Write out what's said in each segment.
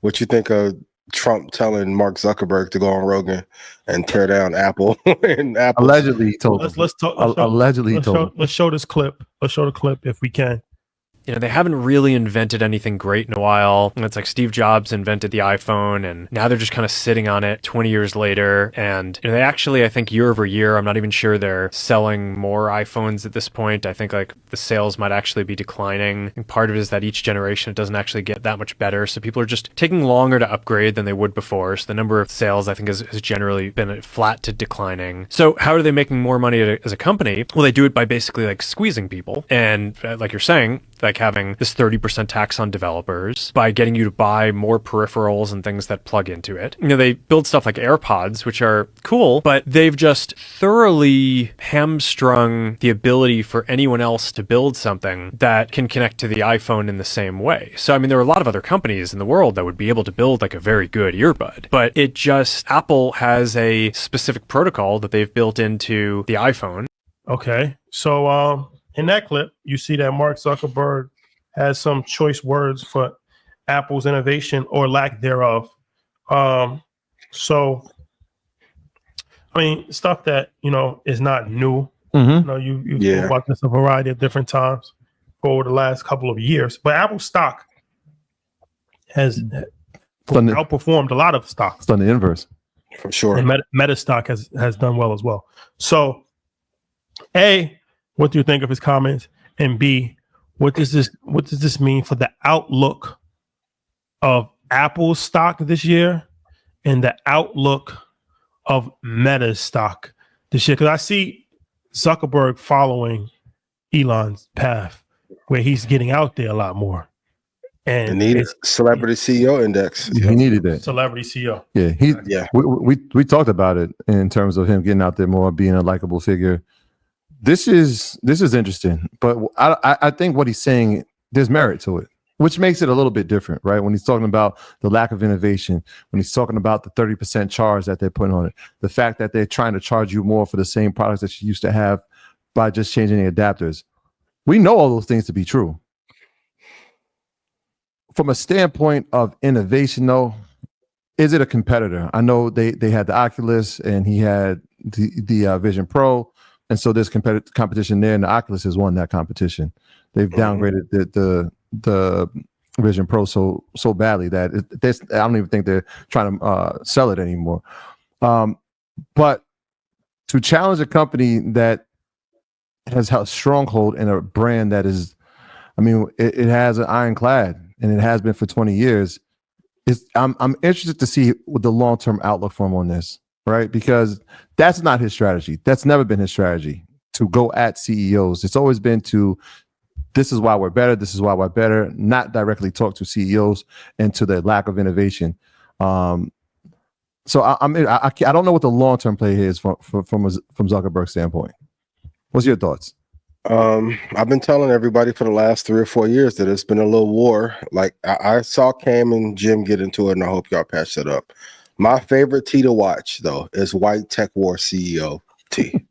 What you think of Trump telling Mark Zuckerberg to go on Rogan and tear down Apple and Apple? Allegedly, he told him. Allegedly, let's show this clip. Let's show the clip if we can. You know, they haven't really invented anything great in a while. It's like Steve Jobs invented the iPhone, and now they're just kind of sitting on it 20 years later. And you know, they actually, I think year over year, I'm not even sure they're selling more iPhones at this point. I think like the sales might actually be declining. I think part of it is that each generation, it doesn't actually get that much better. So people are just taking longer to upgrade than they would before. So the number of sales, I think, has generally been flat to declining. So how are they making more money as a company? Well, they do it by basically like squeezing people. And like you're saying, like having this 30% tax on developers by getting you to buy more peripherals and things that plug into it. You know, they build stuff like AirPods, which are cool, but they've just thoroughly hamstrung the ability for anyone else to build something that can connect to the iPhone in the same way. So, I mean, there are a lot of other companies in the world that would be able to build like a very good earbud, but it just, Apple has a specific protocol that they've built into the iPhone. Okay. So, in that clip, you see that Mark Zuckerberg has some choice words for Apple's innovation or lack thereof. So, I mean, stuff that, you know, is not new. You know, you've talked about this a variety of different times over the last couple of years. But Apple stock has outperformed a lot of stocks. It's done the inverse. For sure. And Meta stock has done well as well. So, A, what do you think of his comments? And B, what does this mean for the outlook of Apple's stock this year and the outlook of Meta's stock this year? Because I see Zuckerberg following Elon's path where he's getting out there a lot more. And he needed celebrity CEO index. He needed that. Celebrity CEO. Yeah, we talked about it in terms of him getting out there more, being a likable figure. This is interesting, but I think what he's saying, there's merit to it, which makes it a little bit different, right? When he's talking about the lack of innovation, when he's talking about the 30% charge that they're putting on it, the fact that they're trying to charge you more for the same products that you used to have by just changing the adapters. We know all those things to be true. From a standpoint of innovation, though, is it a competitor? I know they had the Oculus and he had the Vision Pro. And so there's competition there, and the Oculus has won that competition. They've downgraded the Vision Pro so badly that I don't even think they're trying to sell it anymore. But to challenge a company that has a stronghold in a brand that is, I mean, it has an ironclad, and it has been for 20 years. I'm interested to see what the long-term outlook for him on this. Right? Because that's not his strategy. That's never been his strategy to go at CEOs. It's always been this is why we're better. This is why we're better. Not directly talk to CEOs and to the lack of innovation. So I don't know what the long-term play is from Zuckerberg's standpoint. What's your thoughts? I've been telling everybody for the last 3 or 4 years that it's been a little war. Like I saw Cam and Jim get into it, and I hope y'all patch it up. My favorite T to watch, though, is White Tech War CEO T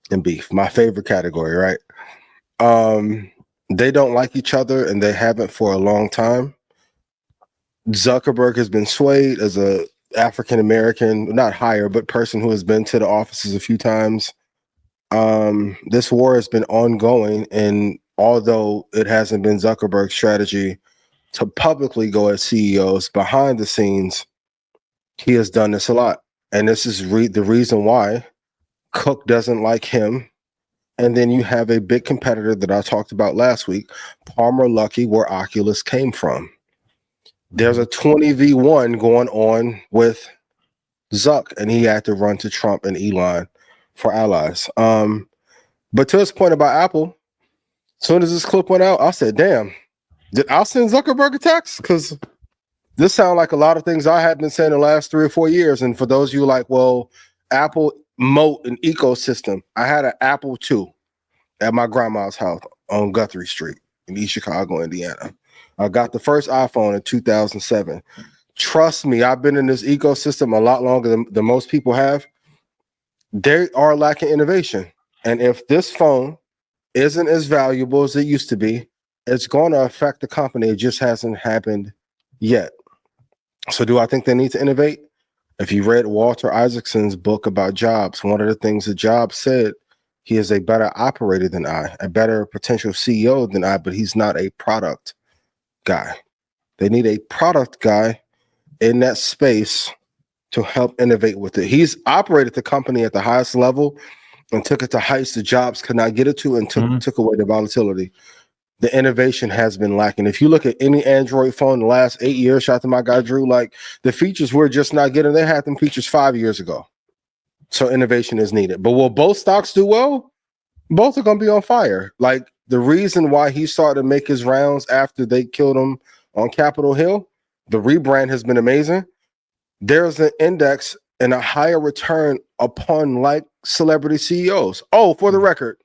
and beef. My favorite category, right? They don't like each other, and they haven't for a long time. Zuckerberg has been swayed as a African-American, not hire, but person who has been to the offices a few times. This war has been ongoing, and although it hasn't been Zuckerberg's strategy to publicly go at CEOs, behind the scenes, he has done this a lot. And this is the reason why Cook doesn't like him. And then you have a big competitor that I talked about last week, Palmer Luckey, where Oculus came from. There's a 20v1 going on with Zuck, and he had to run to Trump and Elon for allies. But to his point about Apple, as soon as this clip went out, I said, damn, did I send Zuckerberg a text? Because this sounds like a lot of things I have been saying the last 3 or 4 years. And for those of you like, well, Apple moat an ecosystem. I had an Apple II at my grandma's house on Guthrie Street in East Chicago, Indiana. I got the first iPhone in 2007. Trust me, I've been in this ecosystem a lot longer than most people have. They are lacking innovation. And if this phone isn't as valuable as it used to be, it's going to affect the company. It just hasn't happened yet. So do I think they need to innovate? If you read Walter Isaacson's book about Jobs, one of the things that Jobs said, he is a better operator than I, a better potential CEO than I, but he's not a product guy. They need a product guy in that space to help innovate with it. He's operated the company at the highest level and took it to heights the Jobs could not get it to, and took away the volatility. The innovation has been lacking. If you look at any Android phone in the last 8 years, shout out to my guy Drew, like the features we're just not getting. They had them features 5 years ago. So innovation is needed. But will both stocks do well? Both are going to be on fire. Like the reason why he started to make his rounds after they killed him on Capitol Hill, the rebrand has been amazing. There's an index and a higher return upon like celebrity CEOs. Oh, for the record,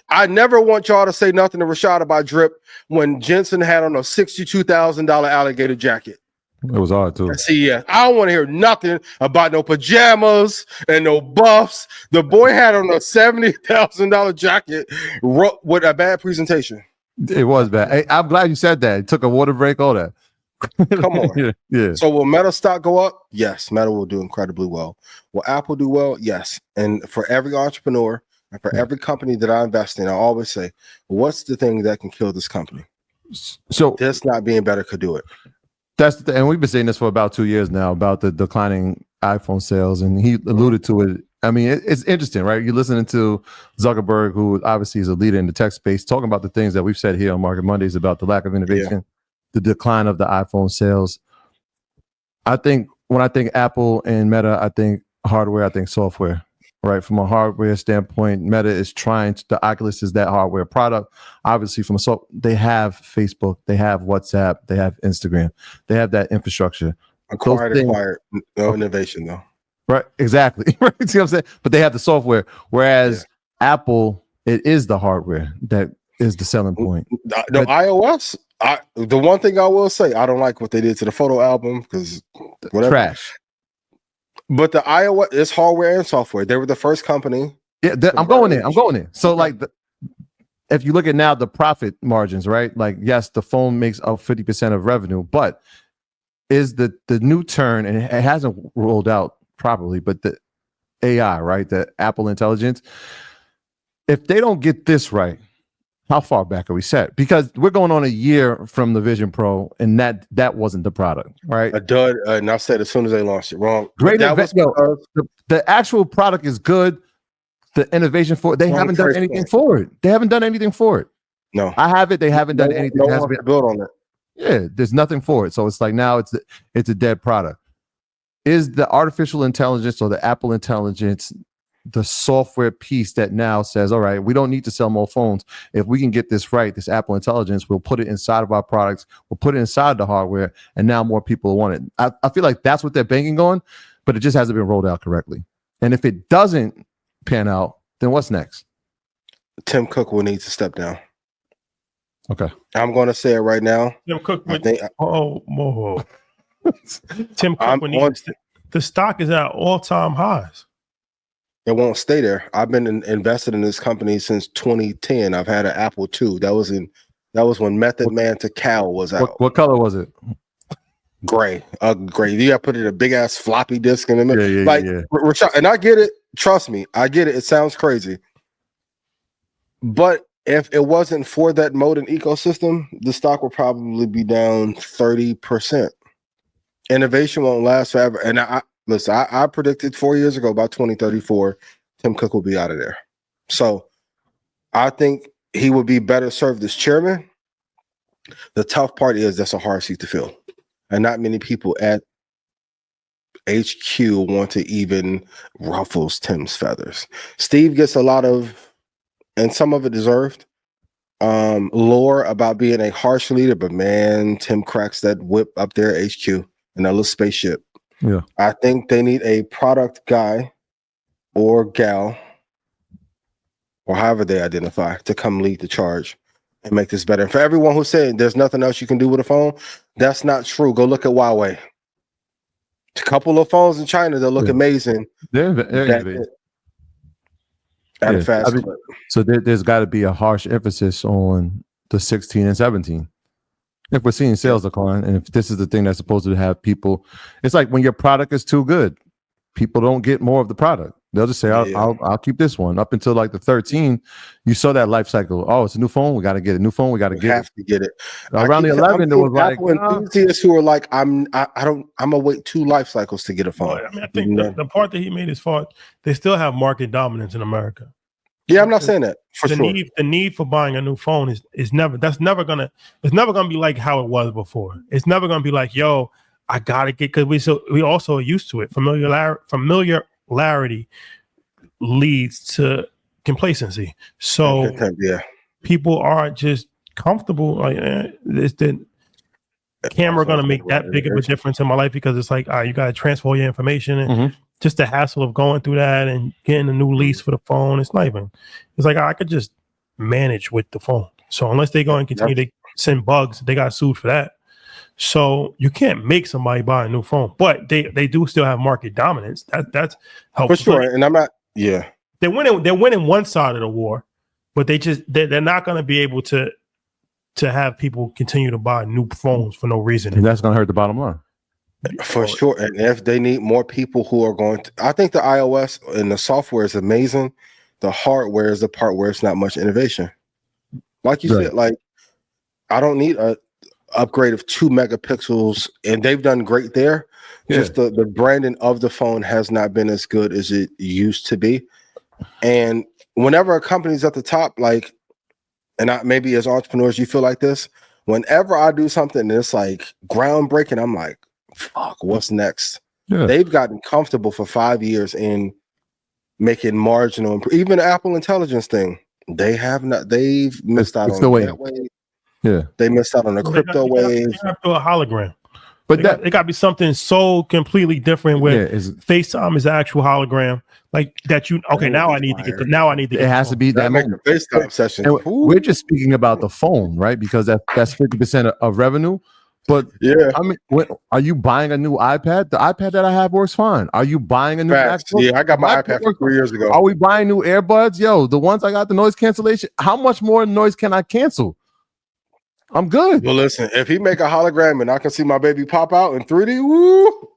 I never want y'all to say nothing to Rashad about drip when Jensen had on a $62,000 alligator jacket. It was hard too. CES. I don't want to hear nothing about no pajamas and no buffs. The boy had on a $70,000 jacket with a bad presentation. It was bad. Hey, I'm glad you said that. It took a water break, all that. Come on. Yeah. So will Meta stock go up? Yes. Meta will do incredibly well. Will Apple do well? Yes. And for every entrepreneur and for every company that I invest in, I always say, what's the thing that can kill this company? So This not being better could do it. that's the and we've been saying this for about 2 years now about the declining iPhone sales, and he alluded to it. I mean, it's interesting, right? You're listening to Zuckerberg, who obviously is a leader in the tech space, talking about the things that we've said here on Market Mondays about the lack of innovation, the decline of the iPhone sales. I think when I think Apple and Meta, I think hardware, I think software. Right, from a hardware standpoint, Meta is trying to, the Oculus is that hardware product. Obviously, they have Facebook, they have WhatsApp, they have Instagram, they have that infrastructure. Acquired, no innovation though. Right, exactly. Right, see what I'm saying? But they have the software, whereas Apple, it is the hardware that is the selling point. No, iOS. The one thing I will say, I don't like what they did to the photo album because whatever. Trash. But the iOS is hardware and software. They were the first company. Yeah, I'm going there. So like, if you look at now the profit margins, right? Like, yes, the phone makes up 50% of revenue, but is the new turn, and it hasn't rolled out properly, but the AI, right? The Apple Intelligence. If they don't get this right, how far back are we set? Because we're going on a year from the Vision Pro, and that wasn't the product, right? A dud, and I said as soon as they launched it, wrong. Great. The actual product is good. The innovation for it, they haven't done anything for it. They haven't done anything for it. No, I have it. They haven't done anything. No one to build on it. Yeah, there's nothing for it. So it's like now it's a dead product. Is the artificial intelligence or the Apple Intelligence the software piece that now says, all right, we don't need to sell more phones. If we can get this right, this Apple Intelligence, we'll put it inside of our products, we'll put it inside the hardware, and now more people want it. I feel like that's what they're banking on, but it just hasn't been rolled out correctly. And if it doesn't pan out, then what's next? Tim Cook will need to step down. Okay. I'm going to say it right now. Tim Cook would, Tim Cook would need the stock is at all-time highs. It won't stay there. I've been invested in this company since 2010. I've had an Apple II. That was when Method Man to Cal was out. What color was it? Gray. Gray. You got to put it a big ass floppy disk in the middle. Yeah. Rashad, and I get it. Trust me, I get it. It sounds crazy, but if it wasn't for that modem ecosystem, the stock would probably be down 30%. Innovation won't last forever. And I predicted 4 years ago, about 2034, Tim Cook will be out of there. So I think he would be better served as chairman. The tough part is that's a hard seat to fill. And not many people at HQ want to even ruffles Tim's feathers. Steve gets a lot of, and some of it deserved, lore about being a harsh leader, but man, Tim cracks that whip up there at HQ in that little spaceship. Yeah. I think they need a product guy or gal, or however they identify, to come lead the charge and make this better. And for everyone who said there's nothing else you can do with a phone, that's not true. Go look at Huawei. A couple of phones in China that look amazing. They're at a fast clip. So there's got to be a harsh emphasis on the 16 and 17. If we're seeing sales decline, and if this is the thing that's supposed to have people, it's like when your product is too good, people don't get more of the product. They'll just say, I'll keep this one. Up until like the 13, you saw that life cycle. Oh, it's a new phone. We got to get a new phone. We got to get have to get it. Around the 11, it was like Apple enthusiasts who are like, I'm gonna wait 2 life cycles to get a phone. Well, I mean, I think the part that he made is fault. They still have market dominance in America. Yeah, I'm not saying that for the sure. The need for buying a new phone is never gonna be like how it was before. It's never gonna be like, yo, I gotta get, because we also are used to it. Familiarity leads to complacency. So people are just comfortable. Like, it's the camera gonna make that big of a difference in my life, because it's like, you gotta transfer your information, and just the hassle of going through that and getting a new lease for the phone. It's not even. It's like, I could just manage with the phone. So unless they go and continue to send bugs, they got sued for that. So you can't make somebody buy a new phone, but they do still have market dominance. That's helpful for sure. And I'm not. Yeah, they're winning one side of the war, but they're not going to be able to have people continue to buy new phones for no reason. And that's going to hurt the bottom line. For sure. And if they need more people who are going to, I think the iOS and the software is amazing. The hardware is the part where it's not much innovation. Like you said, like, I don't need a upgrade of 2 megapixels, and they've done great there. Just the branding of the phone has not been as good as it used to be. And whenever a company's at the top, like, and maybe as entrepreneurs you feel like this, whenever I do something and it's like groundbreaking, I'm like, fuck, what's next? They've gotten comfortable for 5 years in making marginal, even the Apple Intelligence thing, they've missed out on that wave. They missed out on the crypto wave. They have to do a hologram. But it got to be something so completely different where FaceTime is the actual hologram. Like that now I need to get it has to be that moment. FaceTime session. And we're just speaking about the phone, right? Because that's 50% of revenue. But I mean, are you buying a new iPad? The iPad that I have works fine. Are you buying a new MacBook? Yeah, I got my iPad 3 years ago. Are we buying new earbuds? Yo, the ones I got the noise cancellation. How much more noise can I cancel? I'm good. Well, listen, if he make a hologram and I can see my baby pop out in 3D, woo.